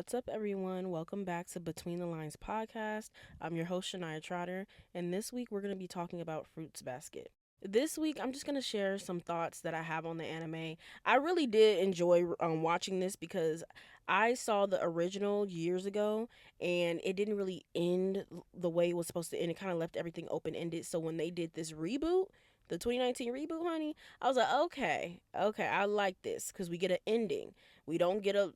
What's up, everyone? Welcome back to Between the Lines podcast. I'm your host, Shania Trotter, and this week we're going to be talking about Fruits Basket. This week, I'm just going to share some thoughts that I have on the anime. I really did enjoy watching this because I saw the original years ago and it didn't really end the way it was supposed to end. It kind of left everything open ended. So when they did this reboot, the 2019 reboot, honey, I was like, okay, I like this because we get an ending. We don't get a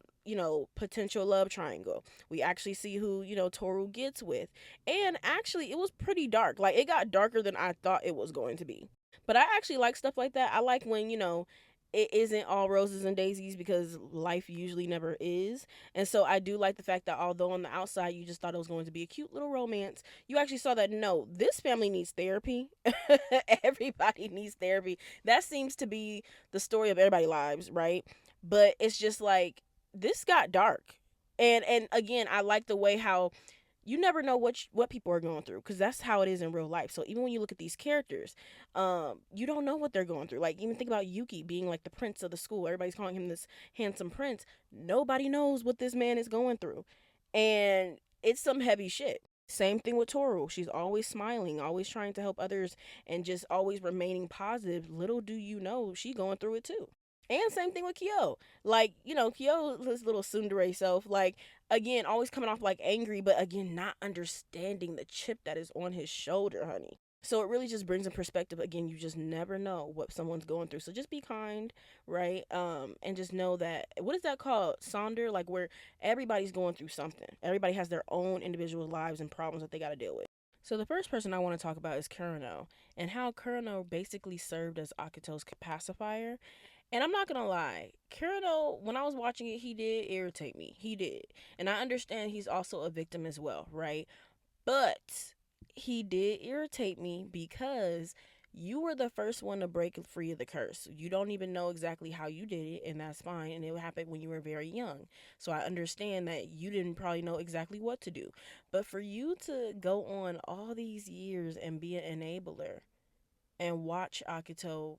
potential love triangle. We actually see who, Toru gets with. And actually, it was pretty dark. Like, it got darker than I thought it was going to be. But I actually like stuff like that. I like when, it isn't all roses and daisies because life usually never is. And so I do like the fact that although on the outside you just thought it was going to be a cute little romance, you actually saw that no, this family needs therapy. Everybody needs therapy. That seems to be the story of everybody's lives, right? But it's just like this got dark. And again, I like the way how you never know what people are going through because that's how it is in real life. So even when you look at these characters, you don't know what they're going through. Like even think about Yuki being like the prince of the school. Everybody's calling him this handsome prince. Nobody knows what this man is going through, and it's some heavy shit. Same thing with Toru. She's always smiling, always trying to help others, and just always remaining positive. Little do you know, she going through it too. And same thing with Kyo. Like, Kyo, his little tsundere self, like, again, always coming off like angry, but again, not understanding the chip that is on his shoulder, honey. So it really just brings in perspective. Again, you just never know what someone's going through. So just be kind, right? And just know that, what is that called? Sonder, like where everybody's going through something. Everybody has their own individual lives and problems that they got to deal with. So the first person I want to talk about is Kurano, and how Kurano basically served as Akito's pacifier. And I'm not gonna lie, Kirito, when I was watching it, he did irritate me. He did. And I understand he's also a victim as well, right? But he did irritate me because you were the first one to break free of the curse. You don't even know exactly how you did it, and that's fine. And it happened when you were very young. So I understand that you didn't probably know exactly what to do. But for you to go on all these years and be an enabler and watch Akito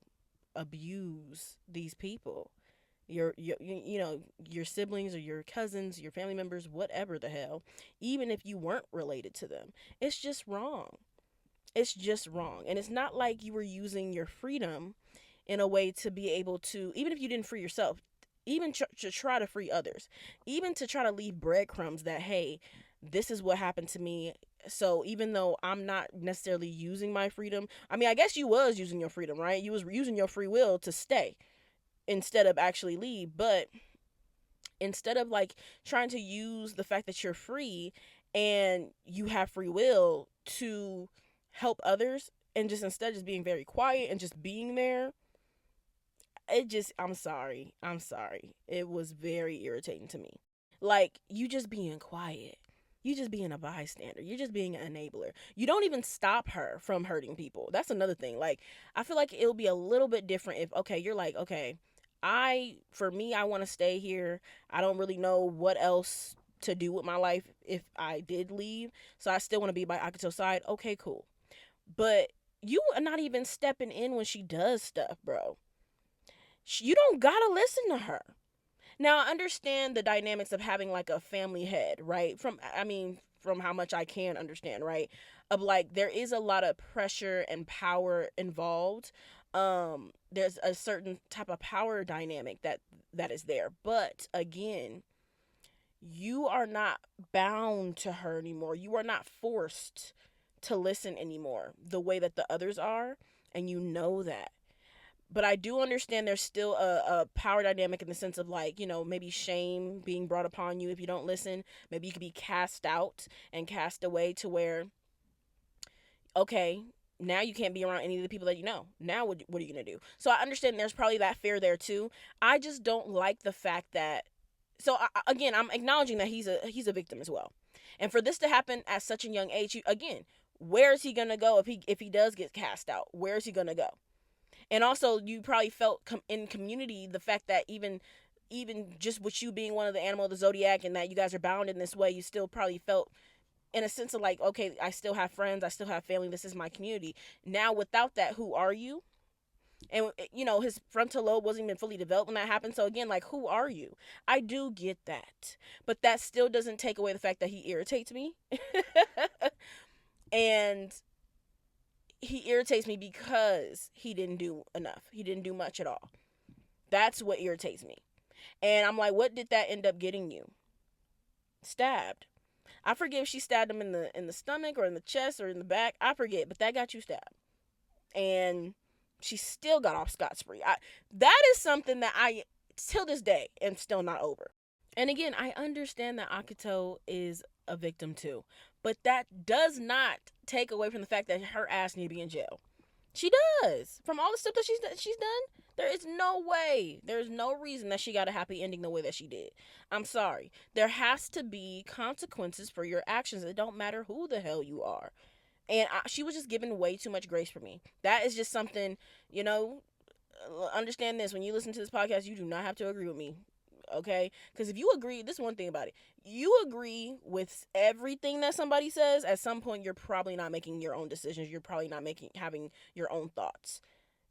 abuse these people, your siblings or your cousins, your family members, whatever the hell, even if you weren't related to them, it's just wrong. It's just wrong. And it's not like you were using your freedom in a way to be able to, even if you didn't free yourself, even to try to free others, even to try to leave breadcrumbs that, hey, this is what happened to me. So even though I'm not necessarily using my freedom, I mean, I guess you was using your freedom, right? You was using your free will to stay instead of actually leave. But instead of like trying to use the fact that you're free and you have free will to help others, and just instead just being very quiet and just being there, it just, I'm sorry, it was very irritating to me. Like, you just being quiet, you just being a bystander, you're just being an enabler. You don't even stop her from hurting people. That's another thing. Like, I feel like it'll be a little bit different if, okay, you're like, okay, for me, I want to stay here. I don't really know what else to do with my life if I did leave, so I still want to be by Akito's side. Okay, cool. But you are not even stepping in when she does stuff, bro. You don't gotta listen to her. Now, I understand the dynamics of having like a family head, right? From how much I can understand, right? Of like, there is a lot of pressure and power involved. There's a certain type of power dynamic that is there. But again, you are not bound to her anymore. You are not forced to listen anymore the way that the others are, and you know that. But I do understand there's still a power dynamic in the sense of like, maybe shame being brought upon you if you don't listen. Maybe you could be cast out and cast away to where, okay, now you can't be around any of the people that you know. Now what are you going to do? So I understand there's probably that fear there too. I just don't like the fact that, so again, I'm acknowledging that he's a victim as well. And for this to happen at such a young age, again, where is he going to go if he does get cast out? Where is he going to go? And also, you probably felt in community the fact that even just with you being one of the animal of the zodiac and that you guys are bound in this way, you still probably felt in a sense of like, okay, I still have friends, I still have family, this is my community. Now, without that, who are you? And his frontal lobe wasn't even fully developed when that happened. So again, like, who are you? I do get that, but that still doesn't take away the fact that he irritates me. And he irritates me because he didn't do enough. He didn't do much at all. That's what irritates me. And I'm like, what did that end up getting you? Stabbed. I forget if she stabbed him in the stomach or in the chest or in the back. I forget, but that got you stabbed. And she still got off scot-free. That is something that I, till this day, am still not over. And again, I understand that Akito is a victim too, but that does not take away from the fact that her ass need to be in jail. She does. From all the stuff that she's done, there is no way, there's no reason that she got a happy ending the way that she did. I'm sorry. There has to be consequences for your actions. It don't matter who the hell you are. And she was just given way too much grace for me. That is just something, understand this. When you listen to this podcast, you do not have to agree with me. Okay? Because if you agree, this is one thing about it. You agree with everything that somebody says, at some point you're probably not making your own decisions. You're probably not having your own thoughts.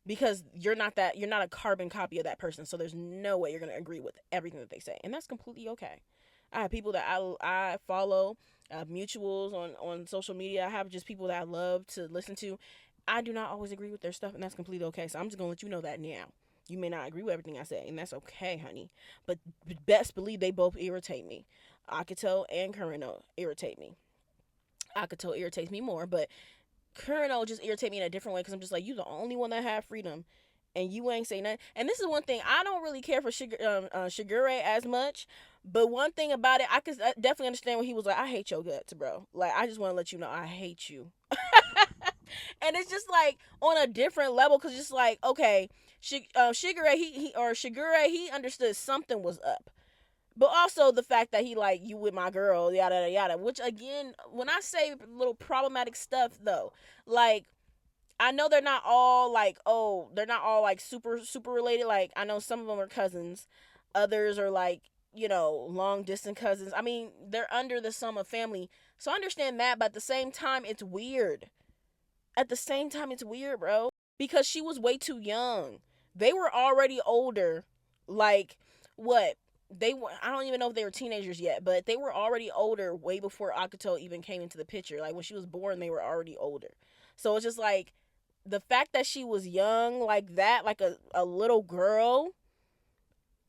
Because you're not a carbon copy of that person. So there's no way you're going to agree with everything that they say. And that's completely okay. I have people that I follow, I have mutuals on social media. I have just people that I love to listen to. I do not always agree with their stuff, and that's completely okay. So I'm just going to let you know that now. You may not agree with everything I say, and that's okay, honey. But best believe they both irritate me. Akito and Kureno irritate me. Akito irritates me more, but Kureno just irritates me in a different way because I'm just like, you the only one that have freedom, and you ain't say nothing. And this is one thing, I don't really care for Shigure as much, but one thing about it, I could definitely understand when he was like, I hate your guts, bro. Like, I just want to let you know I hate you. And it's just like on a different level, because just like, okay, Shigure, he understood something was up. But also the fact that he like, you with my girl, yada yada yada. Which again, when I say little problematic stuff though, like, I know they're not all like, super super related. Like, I know some of them are cousins, others are like, long distance cousins. I mean, they're under the sum of family, so I understand that. But at the same time, it's weird. Bro, because she was way too young. They were already older. Like, what? I don't even know if they were teenagers yet, but they were already older way before Akito even came into the picture. Like, when she was born, they were already older. So it's just like, the fact that she was young like that, like a little girl,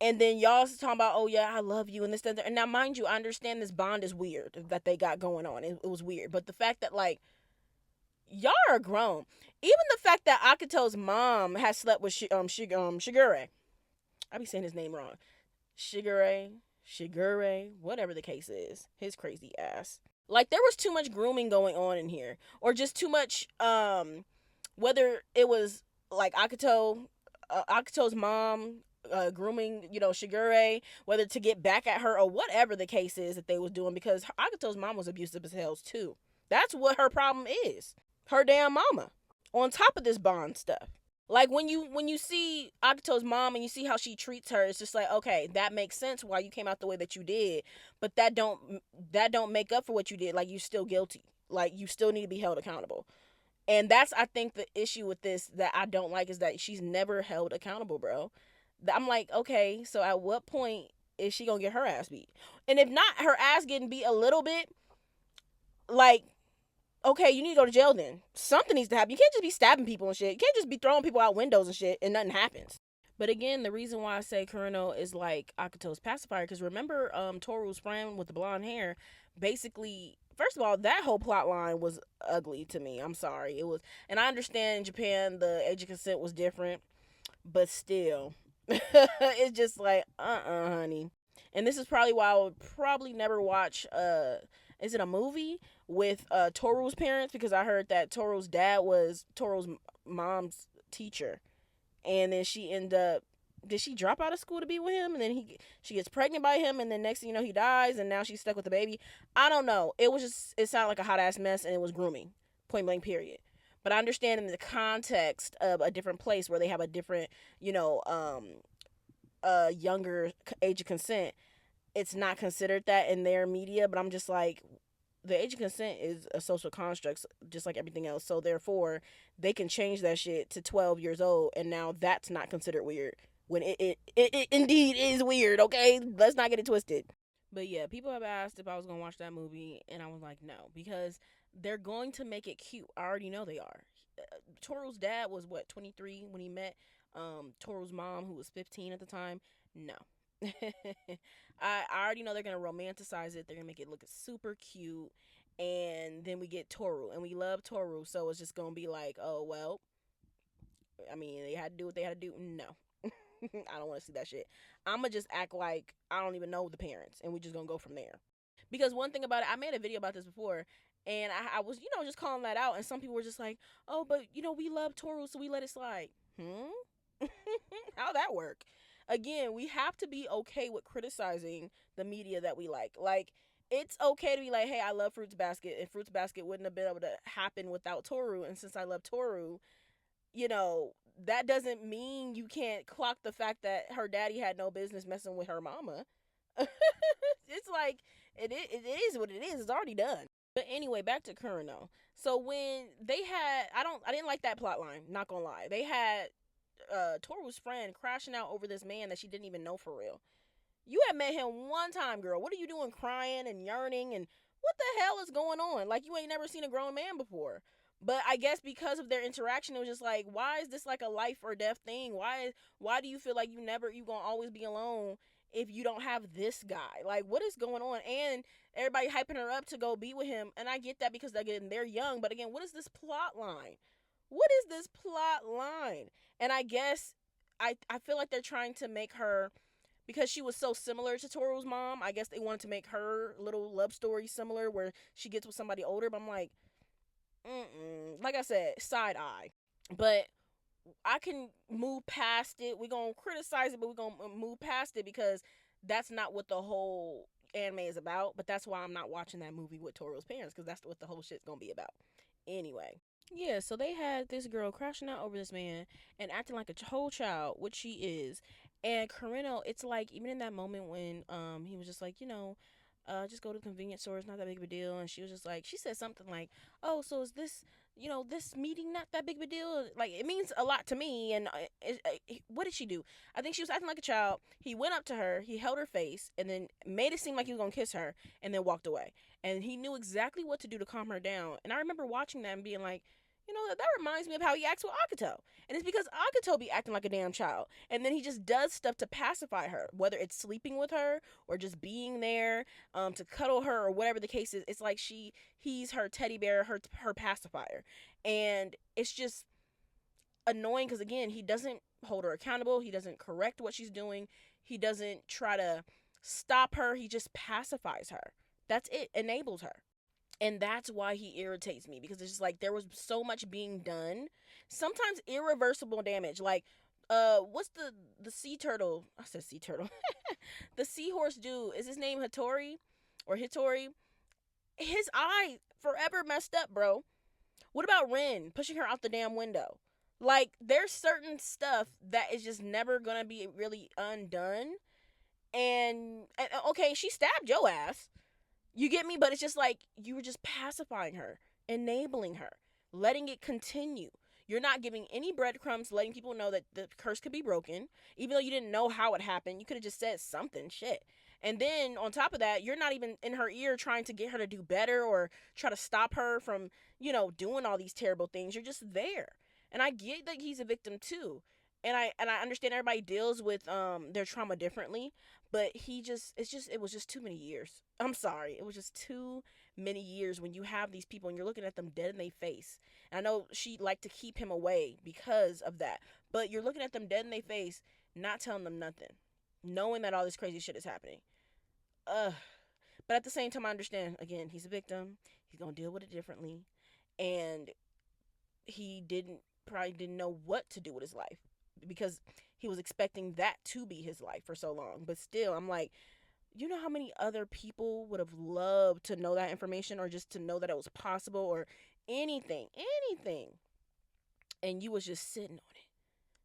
and then y'all talking about, oh yeah, I love you and this, that, and now mind you, I understand this bond is weird that they got going on. It was weird, but the fact that, like, y'all are grown. Even the fact that Akito's mom has slept with Shigure. I be saying his name wrong. Shigure, whatever the case is. His crazy ass. Like, there was too much grooming going on in here. Or just too much, whether it was, like, Akito's mom grooming, Shigure, whether to get back at her or whatever the case is that they was doing, because Akito's mom was abusive as hell, too. That's what her problem is. Her damn mama. On top of this bond stuff. Like, when you see Akito's mom and you see how she treats her, it's just like, okay, that makes sense why you came out the way that you did, but that don't make up for what you did. Like, you're still guilty. Like, you still need to be held accountable. And that's, I think, the issue with this that I don't like, is that she's never held accountable, bro. I'm like, okay, so at what point is she gonna get her ass beat? And if not her ass getting beat a little bit, like, okay, you need to go to jail then. Something needs to happen. You can't just be stabbing people and shit. You can't just be throwing people out windows and shit and nothing happens. But again, the reason why I say Kureno is like Akito's pacifier, because remember Toru's friend with the blonde hair, basically, first of all, that whole plot line was ugly to me. I'm sorry. It was, and I understand in Japan the age of consent was different, but still, it's just like, honey. And this is probably why I would probably never watch, is it a movie with Toru's parents? Because I heard that Toru's dad was Toru's mom's teacher. And then she ended up, did she drop out of school to be with him? And then she gets pregnant by him, and then next thing you know, he dies, and now she's stuck with the baby. I don't know. It sounded like a hot ass mess, and it was grooming. Point blank, period. But I understand in the context of a different place where they have a different, younger age of consent, it's not considered that in their media. But I'm just like, the age of consent is a social construct, just like everything else. So therefore, they can change that shit to 12 years old, and now that's not considered weird. When it indeed is weird. Okay, let's not get it twisted. But yeah, people have asked if I was gonna watch that movie, and I was like, no, because they're going to make it cute. I already know they are. Toru's dad was what 23 when he met Toru's mom, who was 15 at the time. No. I already know they're gonna romanticize it. They're gonna make it look super cute, and then we get Toru, and we love Toru, so it's just gonna be like, oh well. I mean, they had to do what they had to do. No, I don't want to see that shit. I'm gonna just act like I don't even know the parents, and we just gonna go from there. Because one thing about it, I made a video about this before, and I was, just calling that out, and some people were just like, oh, but we love Toru, so we let it slide. How'd that work? Again, we have to be okay with criticizing the media that we like. Like, it's okay to be like, hey, I love Fruits Basket, and Fruits Basket wouldn't have been able to happen without Toru, and since I love Toru, that doesn't mean you can't clock the fact that her daddy had no business messing with her mama. It's like it is what it is. It's already done. But anyway, back to Kurino. So when they had, I didn't like that plot line. Not gonna lie, they had Toru's friend crashing out over this man that she didn't even know for real. You had met him one time, girl. What are you doing, crying and yearning, and what the hell is going on? Like, you ain't never seen a grown man before. But I guess because of their interaction, it was just like, why is this like a life or death thing? Why do you feel like you gonna always be alone if you don't have this guy? Like, what is going on? And everybody hyping her up to go be with him, and I get that because again they're young. But again, what is this plot line? What is this plot line? And I guess I feel like they're trying to make her, because she was so similar to Toru's mom, I guess they wanted to make her little love story similar where she gets with somebody older. But I'm like, like I said, side eye. But I can move past it. We're going to criticize it, but we're going to move past it because that's not what the whole anime is about. But that's why I'm not watching that movie with Toru's parents, because that's what the whole shit's going to be about. Anyway. Yeah, so they had this girl crashing out over this man and acting like a whole child, which she is. And Carino, it's like, even in that moment when he was just like, just go to the convenience store, it's not that big of a deal. And she was just like, she said something like, oh, so is this, this meeting not that big of a deal? Like, it means a lot to me. And what did she do? I think she was acting like a child. He went up to her, he held her face, and then made it seem like he was going to kiss her, and then walked away. And he knew exactly what to do to calm her down. And I remember watching that and being like, that reminds me of how he acts with Akito. And it's because Akito be acting like a damn child. And then he just does stuff to pacify her, whether it's sleeping with her or just being there to cuddle her or whatever the case is. It's like he's her teddy bear, her pacifier. And it's just annoying because, again, he doesn't hold her accountable. He doesn't correct what she's doing. He doesn't try to stop her. He just pacifies her. That's it. Enables her. And that's why he irritates me, because it's just like there was so much being done, sometimes irreversible damage. Like what's the sea turtle, I said sea turtle, the seahorse dude, is his name Hattori or Hitori? His eye forever messed up, bro. What about Rin pushing her out the damn window? Like, there's certain stuff that is just never gonna be really undone. And okay, she stabbed your ass, you get me? But it's just like you were just pacifying her, enabling her, letting it continue. You're not giving any breadcrumbs, letting people know that the curse could be broken. Even though you didn't know how it happened, you could have just said something, shit. And then on top of that, you're not even in her ear trying to get her to do better or try to stop her from, doing all these terrible things. You're just there. And I get that he's a victim too. And I understand everybody deals with their trauma differently, but it was just too many years. I'm sorry. It was just too many years when you have these people and you're looking at them dead in their face. And I know she liked to keep him away because of that, but you're looking at them dead in their face, not telling them nothing, knowing that all this crazy shit is happening. Ugh. But at the same time, I understand, again, he's a victim. He's going to deal with it differently. And he probably didn't know what to do with his life, because he was expecting that to be his life for so long. But still, I'm like, you know how many other people would have loved to know that information, or just to know that it was possible, or anything. And you was just sitting on it.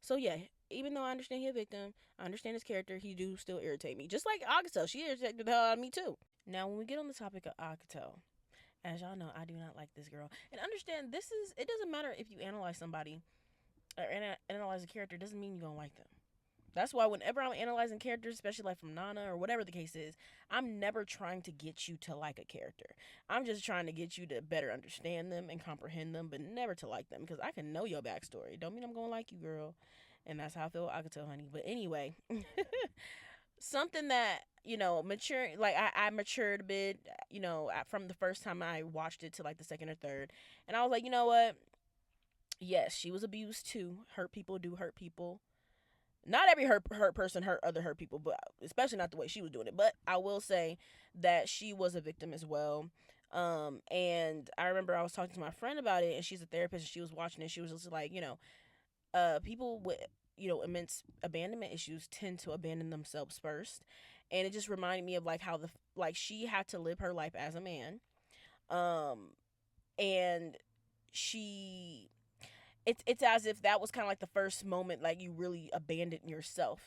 So yeah, even though I understand he's a victim, I understand his character, he do still irritate me. Just like Akito, she irritated the hell out of me too. Now, when we get on the topic of Akito, As y'all know, I do not like this girl. And understand, it doesn't matter if you analyze somebody or analyze a character, it doesn't mean you're going to like them. That's why whenever I'm analyzing characters, especially like from Nana or whatever the case is, I'm never trying to get you to like a character. I'm just trying to get you to better understand them and comprehend them, but never to like them because I can know your backstory. Don't mean I'm going to like you, girl. And that's how I feel with Akito, honey. But anyway, something that, mature, like I matured a bit, from the first time I watched it to like the second or third. And I was like, you know what? Yes, she was abused too. Hurt people do hurt people. Not every hurt person hurt other hurt people, but especially not the way she was doing it. But I will say that she was a victim as well. And I remember I was talking to my friend about it, and she's a therapist, and she was watching it. She was just like, people with immense abandonment issues tend to abandon themselves first, and it just reminded me of like how the like she had to live her life as a man, um, and she it's as if that was kind of like the first moment like you really abandoned yourself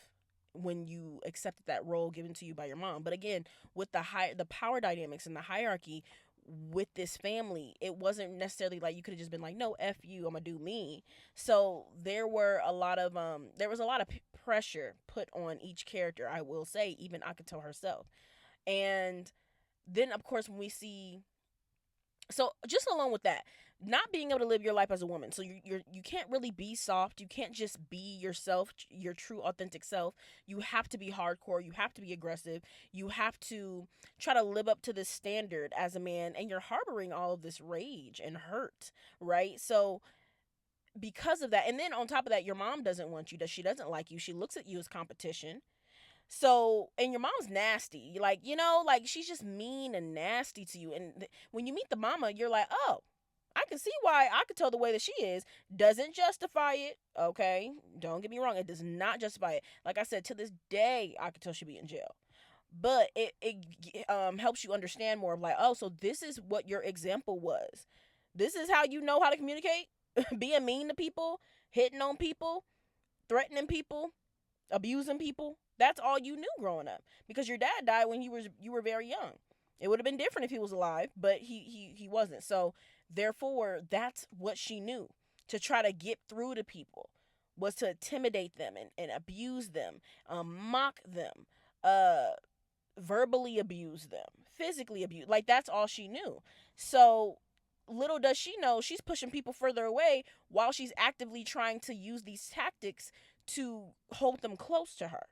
when you accepted that role given to you by your mom. But again, with the power dynamics and the hierarchy with this family, it wasn't necessarily like you could have just been like, no, f you, I'm gonna do me. So there was a lot of pressure put on each character, I will say, even Akito herself. And then of course when we see, so just along with that, not being able to live your life as a woman, so you can't really be soft, you can't just be yourself, your true authentic self. You have to be hardcore, you have to be aggressive, you have to try to live up to this standard as a man, and you're harboring all of this rage and hurt, right? So because of that, and then on top of that, your mom doesn't want you, she doesn't like you, she looks at you as competition. So, and your mom's nasty. Like, like she's just mean and nasty to you. And when you meet the mama, you're like, oh, I can see why I could tell the way that she is. Doesn't justify it, okay? Don't get me wrong. It does not justify it. Like I said, to this day, I could tell she'd be in jail. But it helps you understand more of like, oh, so this is what your example was. This is how you know how to communicate? Being mean to people, hitting on people, threatening people, abusing people. That's all you knew growing up because your dad died when you were very young. It would have been different if he was alive, but he wasn't. So therefore, that's what she knew, to try to get through to people was to intimidate them and abuse them, mock them, uh, verbally abuse them, physically abuse. Like that's all she knew. So little does she know she's pushing people further away while she's actively trying to use these tactics to hold them close to her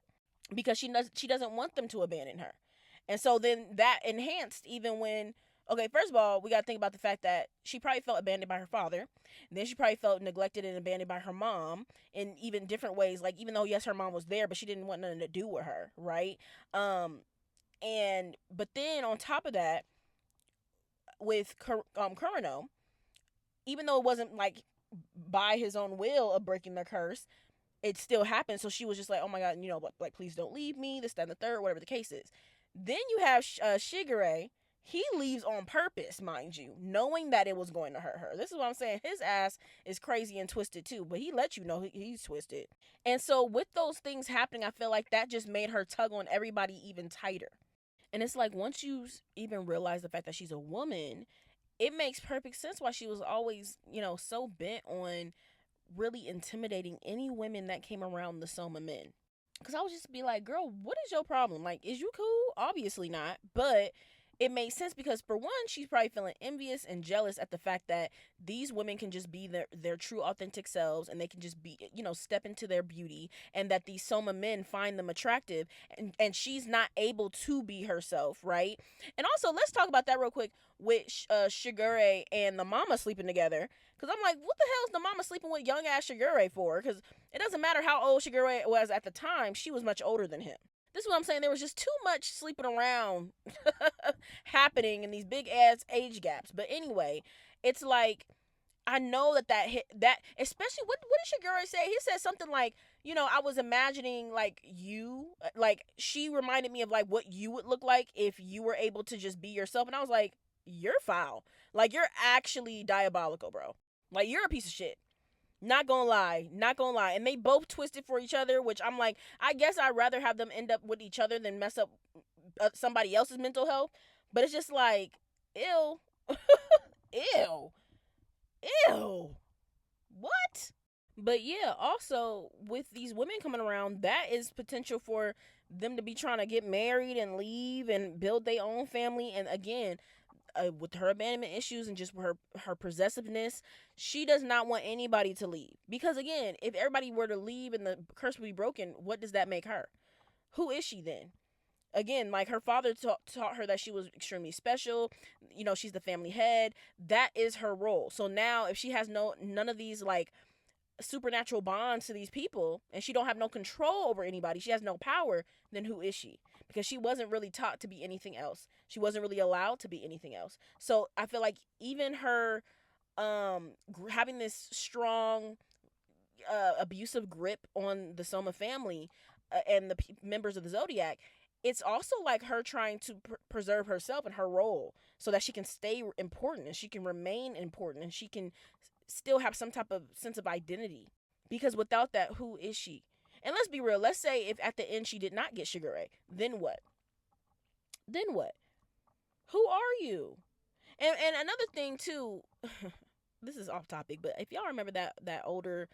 because she doesn't want them to abandon her. And so then that enhanced even when, okay, first of all, we got to think about the fact that she probably felt abandoned by her father. And then she probably felt neglected and abandoned by her mom in even different ways. Like, even though, yes, her mom was there, but she didn't want nothing to do with her, right? But then on top of that, with Kurino, even though it wasn't like by his own will of breaking the curse, it still happened. So she was just like, oh my God, like, please don't leave me, this, that, and the third, whatever the case is. Then you have Shigure. He leaves on purpose, mind you, knowing that it was going to hurt her. This is what I'm saying. His ass is crazy and twisted too, but he let you know he's twisted. And so with those things happening, I feel like that just made her tug on everybody even tighter. And it's like once you even realize the fact that she's a woman, it makes perfect sense why she was always, so bent on really intimidating any women that came around the Soma men. Because I would just be like, girl, what is your problem? Like, is you cool? Obviously not. But it made sense because, for one, she's probably feeling envious and jealous at the fact that these women can just be their true authentic selves, and they can just be, step into their beauty, and that these Soma men find them attractive, and she's not able to be herself, right? And also, let's talk about that real quick with Shigure and the mama sleeping together. Because I'm like, what the hell is the mama sleeping with young ass Shigure for? Because it doesn't matter how old Shigure was at the time, she was much older than him. This is what I'm saying. There was just too much sleeping around happening in these big ass age gaps. But anyway, it's like, I know that hit that, especially what did Shigure say? He said something like, I was imagining like you, like she reminded me of like what you would look like if you were able to just be yourself. And I was like, you're foul. Like, you're actually diabolical, bro. Like, you're a piece of shit. Not gonna lie. Not gonna lie. And they both twisted for each other, which I'm like, I guess I'd rather have them end up with each other than mess up somebody else's mental health. But it's just like, ew. Ew. Ew. What? But yeah, also with these women coming around, that is potential for them to be trying to get married and leave and build their own family. And again, with her abandonment issues and just her possessiveness, she does not want anybody to leave. Because again, if everybody were to leave and the curse would be broken, what does that make her? Who is she then? Again, like her father taught her that she was extremely special. You know, she's the family head. That is her role. So now, if she has none of these like supernatural bonds to these people and she don't have no control over anybody, she has no power, then who is she? Because she wasn't really taught to be anything else. She wasn't really allowed to be anything else. So I feel like even her having this strong abusive grip on the Soma family and the members of the Zodiac, it's also like her trying to preserve herself and her role so that she can stay important and she can remain important and she can still have some type of sense of identity. Because without that, who is she? And let's be real. Let's say if at the end she did not get Shigure, then what? Then what? Who are you? And another thing too, this is off topic, but if y'all remember that older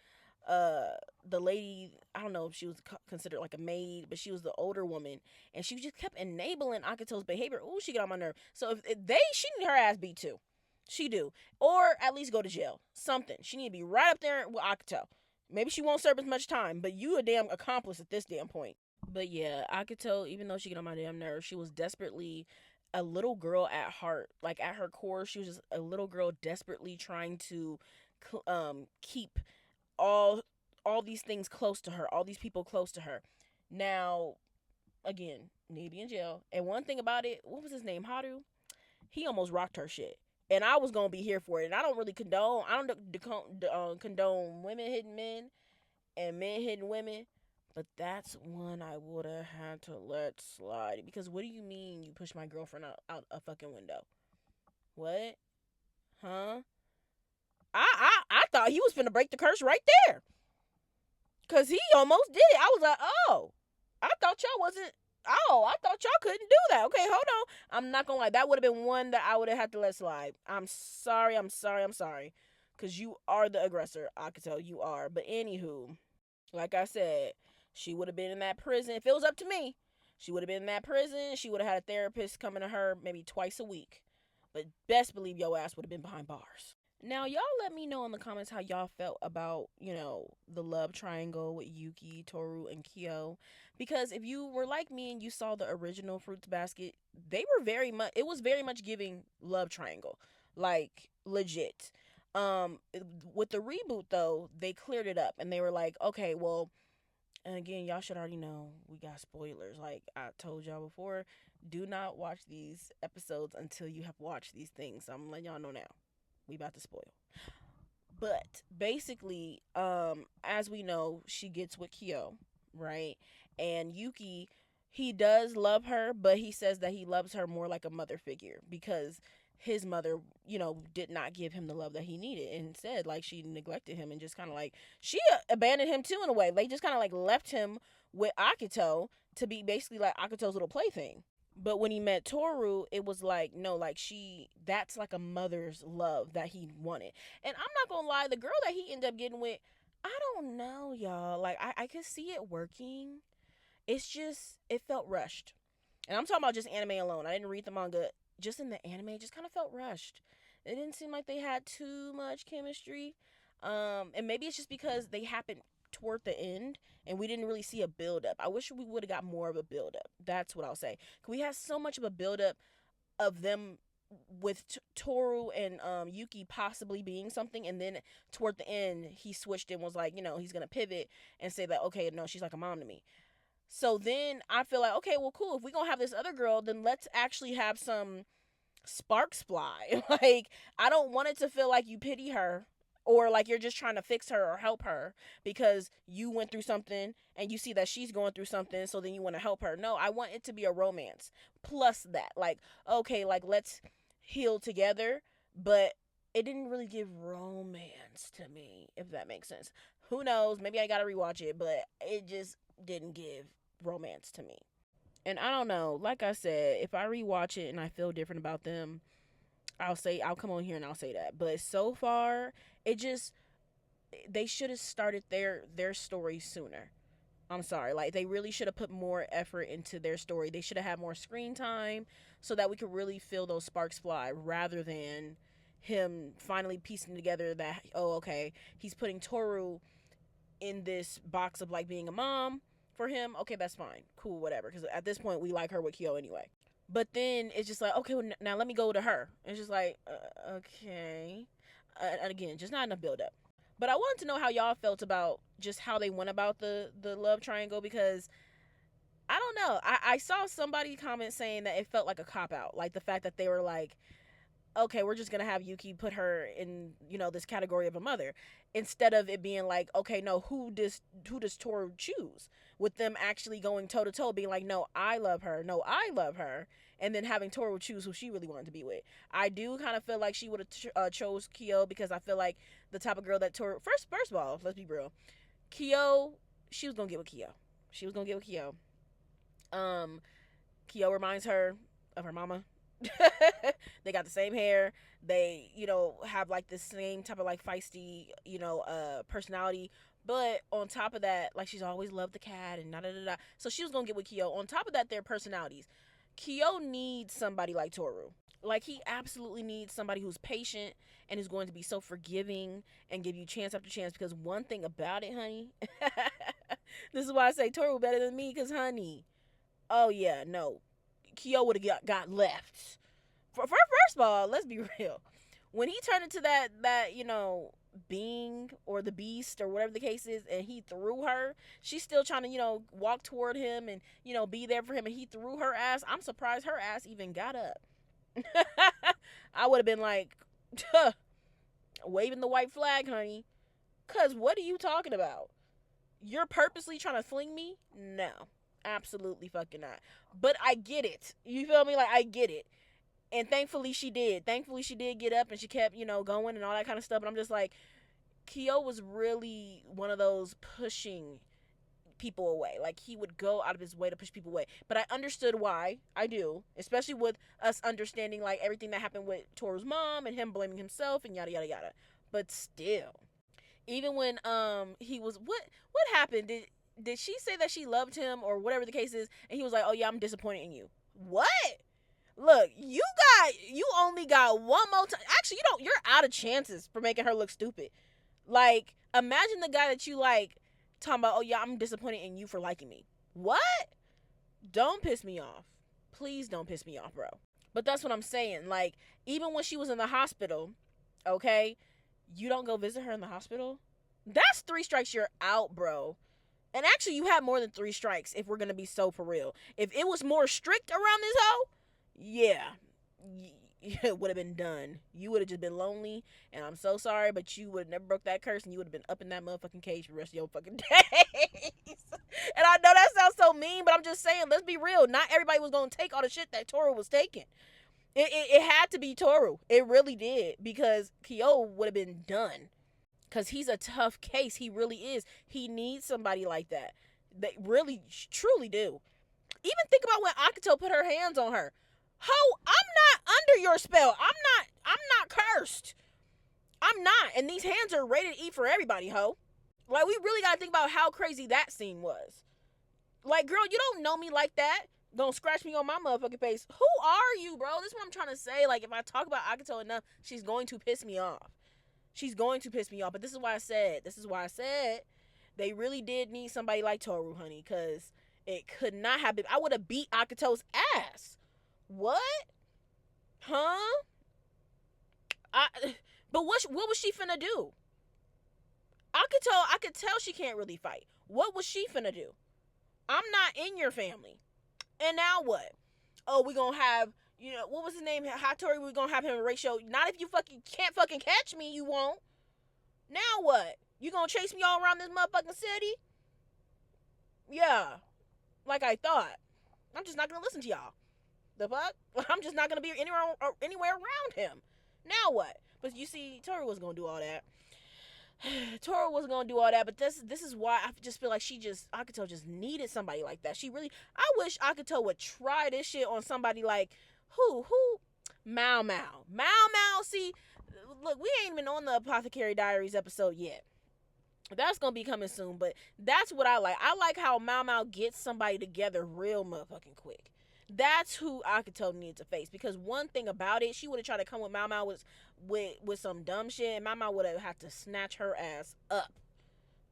the lady, I don't know if she was considered like a maid, but she was the older woman and she just kept enabling Akito's behavior. Ooh, she got on my nerve. So if she need her ass beat too. She do. Or at least go to jail. Something. She need to be right up there with Akito. Maybe she won't serve as much time, but you a damn accomplice at this damn point. But yeah, Akito, even though she get on my damn nerves, she was desperately a little girl at heart. Like at her core, she was just a little girl desperately trying to keep all all these things close to her, all these people close to her. Now, again, need to be in jail. And one thing about it, what was his name? Haru? He almost rocked her shit. And I was gonna be here for it. And I don't really condone. I don't condone women hitting men and men hitting women. But that's one I would have had to let slide. Because what do you mean you pushed my girlfriend out a fucking window? What? Huh? I thought he was finna break the curse right there. Cause he almost did it. I was like, oh, I thought y'all wasn't. Oh, I thought y'all couldn't do that. Okay, hold on. I'm not gonna lie. That would have been one that I would have had to let slide. I'm sorry. I'm sorry. I'm sorry. Cause you are the aggressor. I could tell you are. But anywho, like I said, she would have been in that prison. If it was up to me, she would have been in that prison. She would have had a therapist coming to her maybe twice a week. But best believe your ass would have been behind bars. Now, y'all let me know in the comments how y'all felt about, the love triangle with Yuki, Toru, and Kyo. Because if you were like me and you saw the original Fruits Basket, it was very much giving love triangle. Like, legit. With the reboot, though, they cleared it up and they were like, okay, well, and again, y'all should already know we got spoilers. Like I told y'all before, do not watch these episodes until you have watched these things. So I'm letting y'all know now. We about to spoil. But basically, as we know, she gets with Kyo, right? And Yuki, he does love her, but he says that he loves her more like a mother figure because his mother, did not give him the love that he needed. And instead, like, she neglected him and just kind of like, she abandoned him too in a way. They just kind of like left him with Akito to be basically like Akito's little plaything. But when he met Toru, it was like, no, like that's like a mother's love that he wanted. And I'm not gonna lie, the girl that he ended up getting with, I don't know, y'all. Like, I could see it working. It's just, it felt rushed. And I'm talking about just anime alone. I didn't read the manga. Just in the anime, it just kind of felt rushed. It didn't seem like they had too much chemistry. And maybe it's just because they happened toward the end and we didn't really see a build up. I wish we would have got more of a build up. That's what I'll say. We had so much of a build up of them with Toru and Yuki possibly being something, and then toward the end he switched and was like, he's gonna pivot and say that, okay, no, she's like a mom to me. So then I feel like, okay, well, cool. If we're gonna have this other girl, then let's actually have some sparks fly. Like, I don't want it to feel like you pity her or like you're just trying to fix her or help her because you went through something and you see that she's going through something, so then you want to help her. No, I want it to be a romance plus that. Like, okay, like, let's heal together, but it didn't really give romance to me, if that makes sense. Who knows? Maybe I gotta rewatch it, but it just didn't give romance to me. And I don't know, like I said, if I rewatch it and I feel different about them, I'll come on here and I'll say that. But so far, it just they should have started their story sooner. I'm sorry. Like, they really should have put more effort into their story. They should have had more screen time so that we could really feel those sparks fly rather than him finally piecing together that, oh, okay, he's putting Toru in this box of like being a mom for him. Okay, that's fine. Cool, whatever. Because at this point, we like her with Kyo anyway. But then it's just like, okay, well, now let me go to her. It's just like, okay. And again, just not enough build up. But I wanted to know how y'all felt about just how they went about the love triangle, because I don't know. I saw somebody comment saying that it felt like a cop out, like the fact that they were like, okay, we're just gonna have Yuki put her in, this category of a mother, instead of it being like, okay, no, who does Toru choose? With them actually going toe to toe, being like, no, I love her, no, I love her, and then having Toru choose who she really wanted to be with. I do kind of feel like she would have chose Kyo, because I feel like the type of girl that Toru, first of all, let's be real, Kyo, she was gonna get with Kyo. She was gonna get with Kyo. Kyo reminds her of her mama. They got the same hair. They, have like the same type of like feisty, personality. But on top of that, like, she's always loved the cat and da da da da. So she was gonna get with Kyo. On top of that, their personalities. Kyo needs somebody like Toru. Like, he absolutely needs somebody who's patient and who's going to be so forgiving and give you chance after chance. Because one thing about it, honey, this is why I say Toru better than me. Because, honey, oh yeah, no, Kyo would have got left. First of all, let's be real. When he turned into that being or the beast or whatever the case is, and he threw her, she's still trying to walk toward him and be there for him, and he threw her ass. I'm surprised her ass even got up. I would have been like, waving the white flag, honey. Cause what are you talking about? You're purposely trying to fling me? No, absolutely fucking not. But I get it. You feel me? Like, I get it. And thankfully she did. Thankfully she did get up and she kept, going and all that kind of stuff. But I'm just like, Kyo was really one of those pushing people away. Like, he would go out of his way to push people away. But I understood why. I do. Especially with us understanding, like, everything that happened with Toru's mom and him blaming himself and yada, yada, yada. But still. Even when he was... What happened? Did she say that she loved him or whatever the case is? And he was like, oh, yeah, I'm disappointed in you. What? Look, you only got one more time. Actually, you're out of chances for making her look stupid. Like, imagine the guy that you like talking about, oh yeah, I'm disappointed in you for liking me. What? Don't piss me off. Please don't piss me off, bro. But that's what I'm saying. Like, even when she was in the hospital, okay, you don't go visit her in the hospital? That's 3 strikes, you're out, bro. And actually, you have more than 3 strikes if we're going to be so for real. If it was more strict around this hoe, yeah, it would have been done. You would have just been lonely, and I'm so sorry, but you would have never broke that curse, and you would have been up in that motherfucking cage for the rest of your fucking days. And I know that sounds so mean, but I'm just saying, let's be real. Not everybody was going to take all the shit that Toru was taking. It had to be Toru. It really did, because Kyo would have been done. Because he's a tough case. He really is. He needs somebody like that. They really, truly do. Even think about when Akito put her hands on her. Ho, I'm not under your spell. I'm not cursed. I'm not. And these hands are rated E for everybody, ho. Like, we really gotta think about how crazy that scene was. Like, girl, you don't know me like that. Don't scratch me on my motherfucking face. Who are you, bro? This is what I'm trying to say. Like, if I talk about Akito enough, she's going to piss me off. She's going to piss me off. But this is why I said they really did need somebody like Toru, honey. Because it could not have been. I would have beat Akito's ass. What? Huh? But what was she finna do? Akito, I could tell she can't really fight. What was she finna do? I'm not in your family. And now what? Oh, we gonna have, what was his name? Hattori, we gonna have him ratio. Not if you can't fucking catch me, you won't. Now what? You gonna chase me all around this motherfucking city? Yeah. Like I thought. I'm just not gonna listen to y'all. The fuck? I'm just not gonna be anywhere around him. Now what? But you see, Toru was gonna do all that. Toru wasn't gonna do all that, but this is why I just feel like Akito just needed somebody like that. I wish Akito would try this shit on somebody like who Mau Mau. Mau Mau, see, look, we ain't even on the Apothecary Diaries episode yet. That's gonna be coming soon, but that's what I like. I like how Mau Mau gets somebody together real motherfucking quick. That's who Akito needs to face, because one thing about it, she would have tried to come with Mau Mau with some dumb shit, and Mau Mau would have had to snatch her ass up.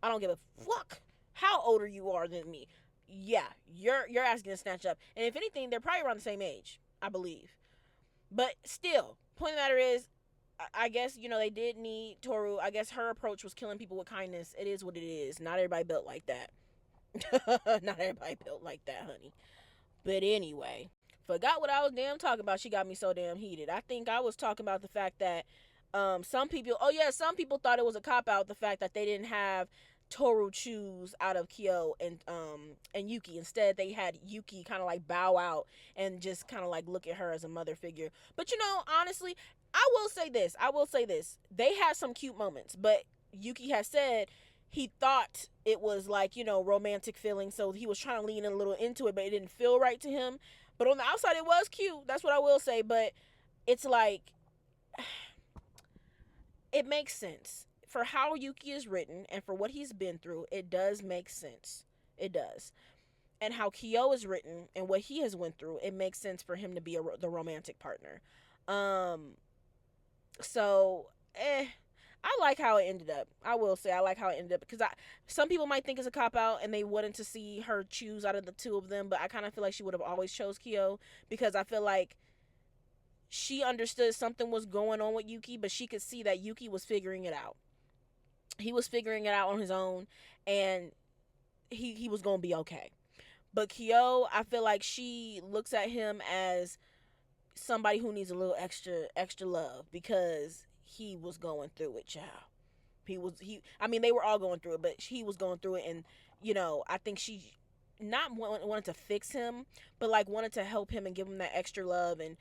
I don't give a fuck how older you are than me. Yeah, you're asking to snatch up, and if anything, they're probably around the same age, I believe. But still, point of the matter is, I guess, they did need Toru. I guess her approach was killing people with kindness. It is what it is. Not everybody built like that. Not everybody built like that, honey. But anyway, forgot what I was damn talking about. She got me so damn heated. I think I was talking about the fact that some people thought it was a cop out, the fact that they didn't have Toru choose out of Kyo and Yuki. Instead, they had Yuki kind of like bow out and just kind of like look at her as a mother figure. But honestly, I will say this. They had some cute moments, but Yuki has said he thought it was like, romantic feeling, so he was trying to lean a little into it, but it didn't feel right to him. But on the outside, it was cute. That's what I will say. But it's like, it makes sense. For how Yuki is written and for what he's been through, it does make sense. It does. And how Kyo is written and what he has went through, it makes sense for him to be the romantic partner. So, I like how it ended up. I will say I like how it ended up, because some people might think it's a cop out and they wanted to see her choose out of the two of them, but I kind of feel like she would have always chose Kyo, because I feel like she understood something was going on with Yuki, but she could see that Yuki was figuring it out. He was figuring it out on his own, and he was going to be okay. But Kyo, I feel like she looks at him as somebody who needs a little extra love, because he was going through it, child. They were all going through it, but he was going through it, and I think she not wanted to fix him, but like wanted to help him and give him that extra love and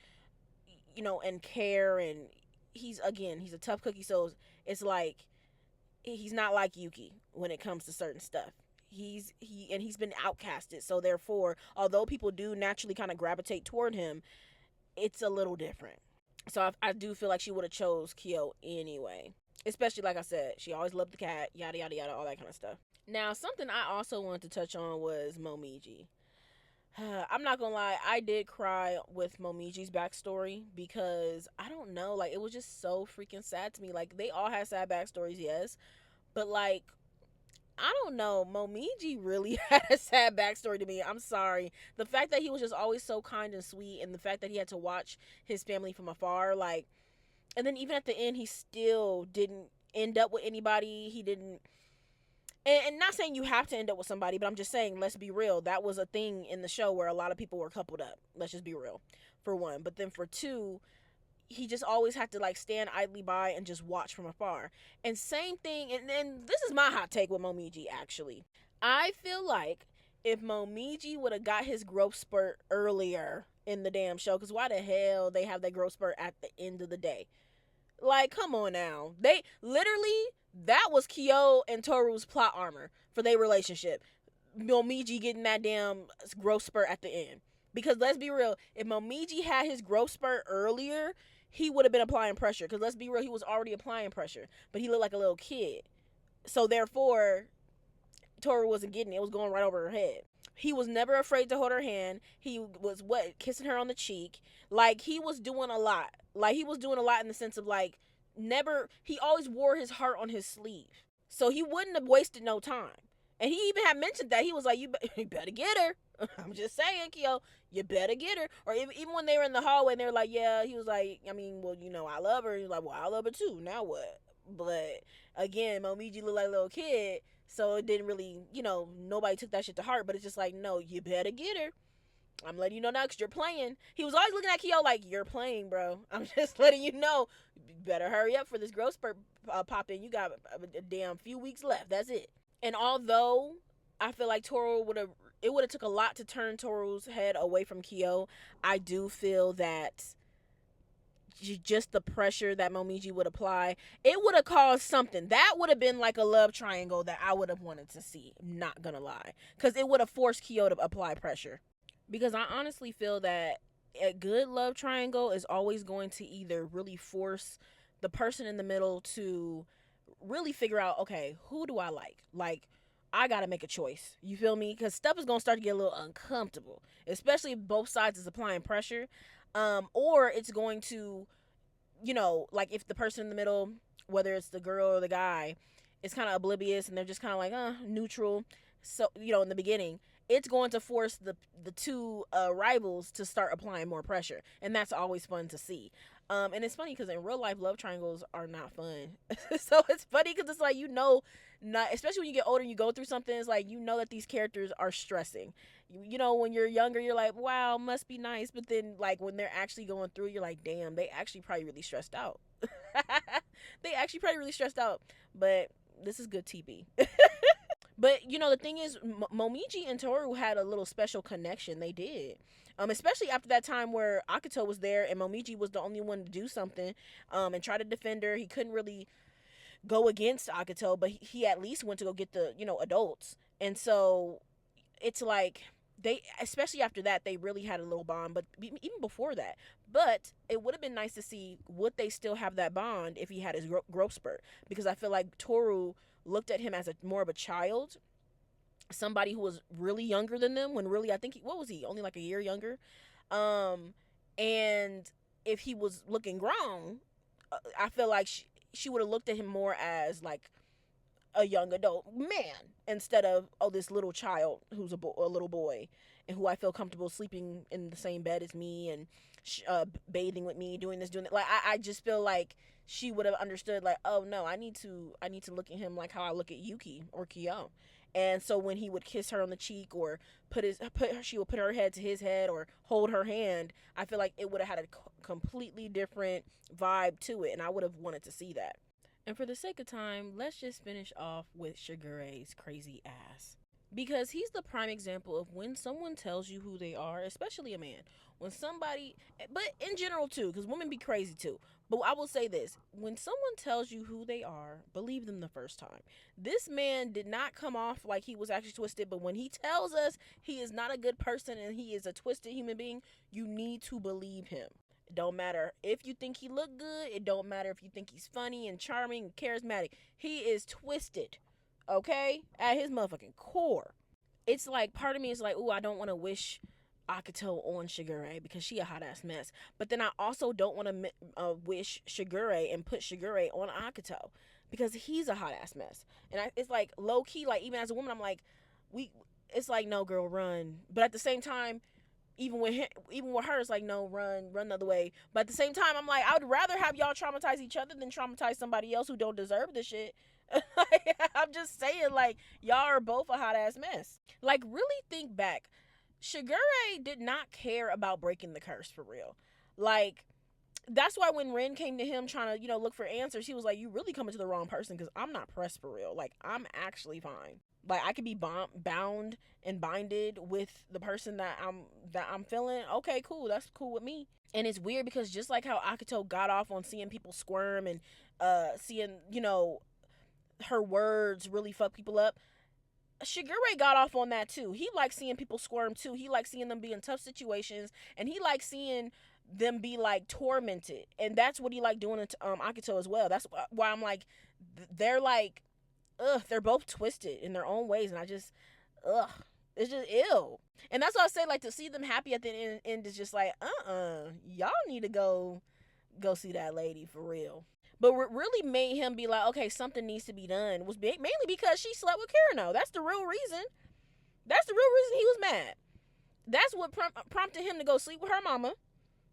and care. And he's a tough cookie, so it's like he's not like Yuki when it comes to certain stuff. He's been outcasted, so therefore, although people do naturally kind of gravitate toward him, it's a little different. So I do feel like she would have chose Kyo anyway. Especially, like I said, she always loved the cat, yada, yada, yada, all that kind of stuff. Now, something I also wanted to touch on was Momiji. I'm not gonna lie, I did cry with Momiji's backstory, because, I don't know, like, it was just so freaking sad to me. Like, they all had sad backstories, yes, but, like, I don't know, Momiji really had a sad backstory to me. I'm sorry. The fact that he was just always so kind and sweet, and the fact that he had to watch his family from afar, like, and then even at the end, he still didn't end up with anybody. He didn't, and not saying you have to end up with somebody, but I'm just saying, let's be real. That was a thing in the show where a lot of people were coupled up. Let's just be real, for one. But then for two, he just always had to like stand idly by and just watch from afar. And same thing, and this is my hot take with Momiji, actually. I feel like if Momiji would have got his growth spurt earlier in the damn show, because why the hell they have that growth spurt at the end of the day? Like, come on now. They literally, that was Kyo and Toru's plot armor for their relationship. Momiji getting that damn growth spurt at the end. Because let's be real, if Momiji had his growth spurt earlier, he would have been applying pressure. Because let's be real, he was already applying pressure. But he looked like a little kid. So therefore, Toru wasn't getting it. It was going right over her head. He was never afraid to hold her hand. He was, kissing her on the cheek. Like, he was doing a lot. Like, he was doing a lot in the sense of, like, he always wore his heart on his sleeve. So he wouldn't have wasted no time. And he even had mentioned that. He was like, you better get her. I'm just saying, Kyo, you better get her. Or even when they were in the hallway and they were like, yeah, he was like, I mean, well, I love her. He was like, well, I love her too. Now what? But again, Momiji looked like a little kid. So it didn't really, nobody took that shit to heart. But it's just like, no, you better get her. I'm letting you know now because you're playing. He was always looking at Kyo like, you're playing, bro. I'm just letting you know. You better hurry up for this growth spurt pop in. You got a damn few weeks left. That's it. And although I feel like it would have took a lot to turn Toru's head away from Kyo, I do feel that just the pressure that Momiji would apply, it would have caused something. That would have been like a love triangle that I would have wanted to see. Not gonna lie. Because it would have forced Kyo to apply pressure. Because I honestly feel that A good love triangle is always going to either really force the person in the middle to really figure out, okay, who do I like? Like, I gotta make a choice. You feel me? Because stuff is gonna start to get a little uncomfortable, especially if both sides is applying pressure. Or it's going to, like if the person in the middle, whether it's the girl or the guy, is kind of oblivious and they're just kind of like, neutral. So, in the beginning, it's going to force the two rivals to start applying more pressure, and that's always fun to see. And it's funny because in real life, love triangles are not fun. So it's funny because it's like, not especially when you get older and you go through something. It's like that these characters are stressing. When you're younger, you're like, wow, must be nice. But then, like, when they're actually going through, you're like, damn, they actually probably really stressed out. They actually probably really stressed out. But this is good TV. But the thing is, Momiji and Toru had a little special connection. They did. Especially after that time where Akito was there and Momiji was the only one to do something, and try to defend her. He couldn't really go against Akito, but he at least went to go get the adults. And so it's like they, especially after that, they really had a little bond. But even before that, but it would have been nice to see, would they still have that bond if he had his growth spurt? Because I feel like Toru looked at him as more of a child, somebody who was really younger than them, when really I think what was he, only like a year younger. And if he was looking grown, I feel like she would have looked at him more as like a young adult man instead of, this little child who's a little boy and who I feel comfortable sleeping in the same bed as me and bathing with me, doing this, doing that. Like I just feel like she would have understood, like, oh no, I need to look at him like how I look at Yuki or Kyo. And so when he would kiss her on the cheek or she would put her head to his head or hold her hand, I feel like it would have had a completely different vibe to it, and I would have wanted to see that. And for the sake of time, let's just finish off with Shigure's crazy ass. Because he's the prime example of when someone tells you who they are, especially a man. When somebody, but in general too, because women be crazy too. But I will say this, when someone tells you who they are, believe them the first time. This man did not come off like he was actually twisted, but when he tells us he is not a good person and he is a twisted human being, you need to believe him. It don't matter if you think he look good. It don't matter if you think he's funny and charming and charismatic. He is twisted, okay? At his motherfucking core. It's like, part of me is like, ooh, I don't want to wish Akito on Shigure because she a hot ass mess. But then I also don't want to wish Shigure and put Shigure on Akito because he's a hot ass mess. And it's like low key, like even as a woman, I'm like, it's like, no, girl, run. But at the same time, even with her, it's like, no, run the other way. But at the same time, I'm like, I would rather have y'all traumatize each other than traumatize somebody else who don't deserve this shit. I'm just saying, like, y'all are both a hot ass mess. Like, really think back. Shigure did not care about breaking the curse for real. Like, that's why when Ren came to him trying to, look for answers, he was like, you really coming to the wrong person because I'm not pressed for real. Like, I'm actually fine. Like, I could be bound and binded with the person that I'm feeling. Okay, cool. That's cool with me. And it's weird because just like how Akito got off on seeing people squirm and seeing, her words really fuck people up, Shigure got off on that too. He likes seeing people squirm too. He likes seeing them be in tough situations, and he likes seeing them be like tormented, and that's what he liked doing to Akito as well. That's why I'm like, they're like, they're both twisted in their own ways, and I just, it's just ill. And that's why I say, like, to see them happy at the end is just like, y'all need to go see that lady for real. But what really made him be like, okay, something needs to be done was mainly because she slept with Kirino. That's the real reason. That's the real reason he was mad. That's what prompted him to go sleep with her mama.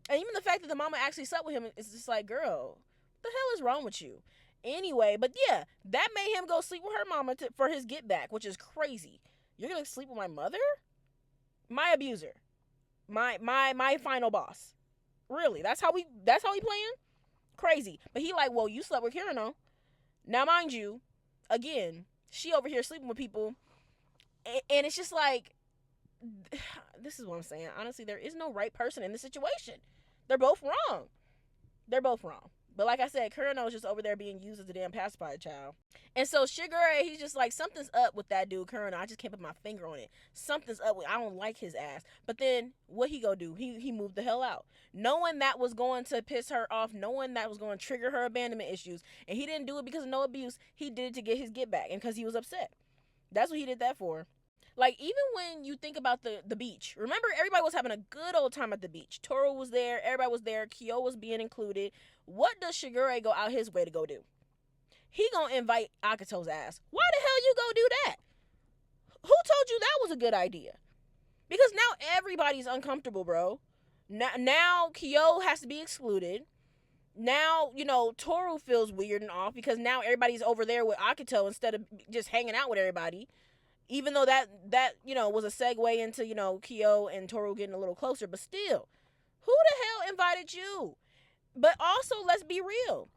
And even the fact that the mama actually slept with him is just like, girl, what the hell is wrong with you? Anyway, but yeah, that made him go sleep with her mama for his get back, which is crazy. You're gonna sleep with my mother? My abuser. My final boss. Really? That's how he playing? Crazy. But he like, well, you slept with Kirino. Now, mind you, again, she over here sleeping with people. And it's just like, this is what I'm saying. Honestly, there is no right person in this situation. They're both wrong. They're both wrong. But like I said, Kureno is just over there being used as a damn pacifier child. And so Shigure, he's just like, something's up with that dude Kureno. I just can't put my finger on it. Something's up with, I don't like his ass. But then what he go do? He moved the hell out. Knowing that was going to piss her off, knowing that was going to trigger her abandonment issues. And he didn't do it because of no abuse. He did it to get his get back and because he was upset. That's what he did that for. Like, even when you think about the beach, remember, everybody was having a good old time at the beach. Toru was there, everybody was there, Kyo was being included. What does Shigure go out his way to go do? He gonna invite Akito's ass. Why the hell you go do that? Who told you that was a good idea? Because now everybody's uncomfortable, bro. Now Kyo has to be excluded. Now, Toru feels weird and off because now everybody's over there with Akito instead of just hanging out with everybody. Even though that was a segue into, Kyo and Toru getting a little closer. But still, who the hell invited you? But also, let's be real.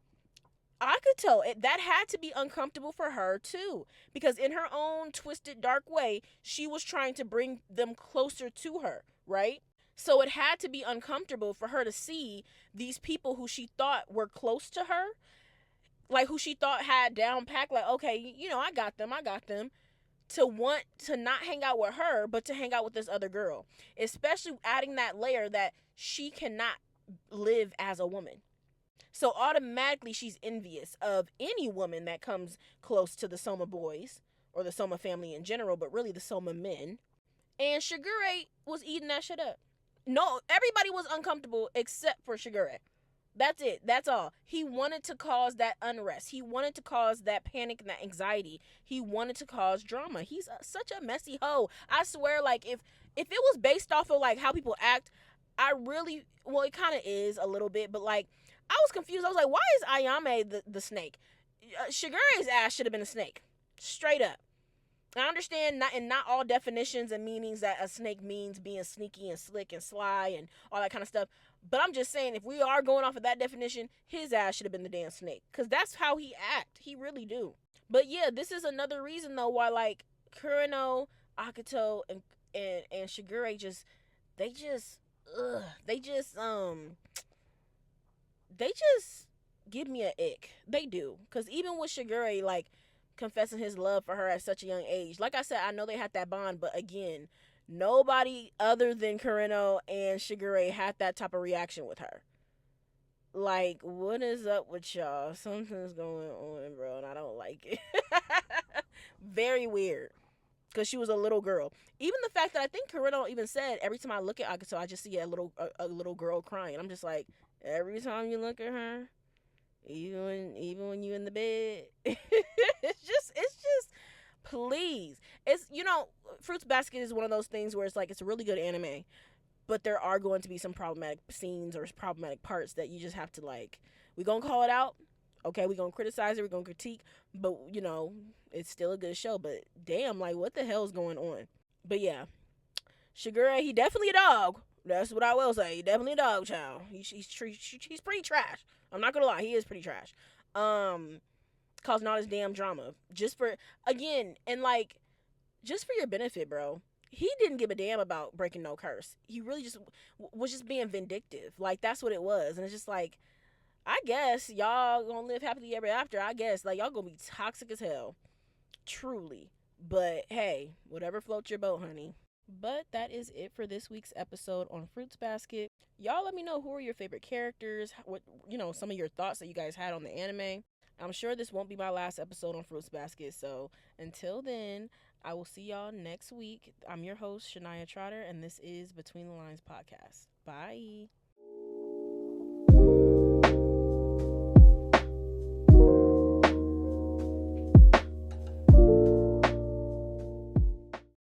Akito, that had to be uncomfortable for her, too. Because in her own twisted, dark way, she was trying to bring them closer to her, right? So it had to be uncomfortable for her to see these people who she thought were close to her, like who she thought had down packed, like, okay, I got them, to want to not hang out with her, but to hang out with this other girl. Especially adding that layer that she cannot live as a woman. So automatically she's envious of any woman that comes close to the Soma boys, or the Soma family in general, but really the Soma men. And Shigure was eating that shit up. No, everybody was uncomfortable except for Shigure. That's it. That's all. He wanted to cause that unrest. He wanted to cause that panic and that anxiety. He wanted to cause drama. He's such a messy hoe. I swear, like, if it was based off of, like, how people act, it kind of is a little bit, but, like, I was confused. I was like, why is Ayame the snake? Shigure's ass should have been a snake. Straight up. I understand not all definitions and meanings that a snake means being sneaky and slick and sly and all that kind of stuff. But I'm just saying, if we are going off of that definition, his ass should have been the damn snake. Because that's how he act. He really do. But yeah, this is another reason, though, why, like, Kureno, Akito, and Shigure they just give me an ick. They do. Because even with Shigure, like, confessing his love for her at such a young age. Like I said, I know they had that bond, but again, nobody other than Kureno and Shigure had that type of reaction with her. Like, what is up with y'all? Something's going on, bro, and I don't like it. Very weird. Because she was a little girl. Even the fact that I think Kureno even said, every time I look at Akito, I just see a little girl crying. I'm just like, every time you look at her, even when you in the bed, it's just please. It's Fruits Basket is one of those things where it's like, it's a really good anime, but there are going to be some problematic scenes or problematic parts that you just have to, like, we gonna call it out. Okay, we gonna criticize it, we gonna critique, but it's still a good show. But damn, like, what the hell is going on? But yeah, Shigure, he definitely a dog. That's what I will say. He definitely a dog, child. He's pretty trash. I'm not gonna lie, he is pretty trash. Causing all this damn drama. Just for your benefit, bro. He didn't give a damn about breaking no curse. He really just was just being vindictive. Like, that's what it was. And it's just like, I guess y'all gonna live happily ever after. I guess, like, y'all gonna be toxic as hell. Truly. But hey, whatever floats your boat, honey. But that is it for this week's episode on Fruits Basket. Y'all let me know, who are your favorite characters, what some of your thoughts that you guys had on the anime. I'm sure this won't be my last episode on Fruits Basket, so until then, I will see y'all next week. I'm your host, Shania Trotter, and this is Between the Lines Podcast. Bye.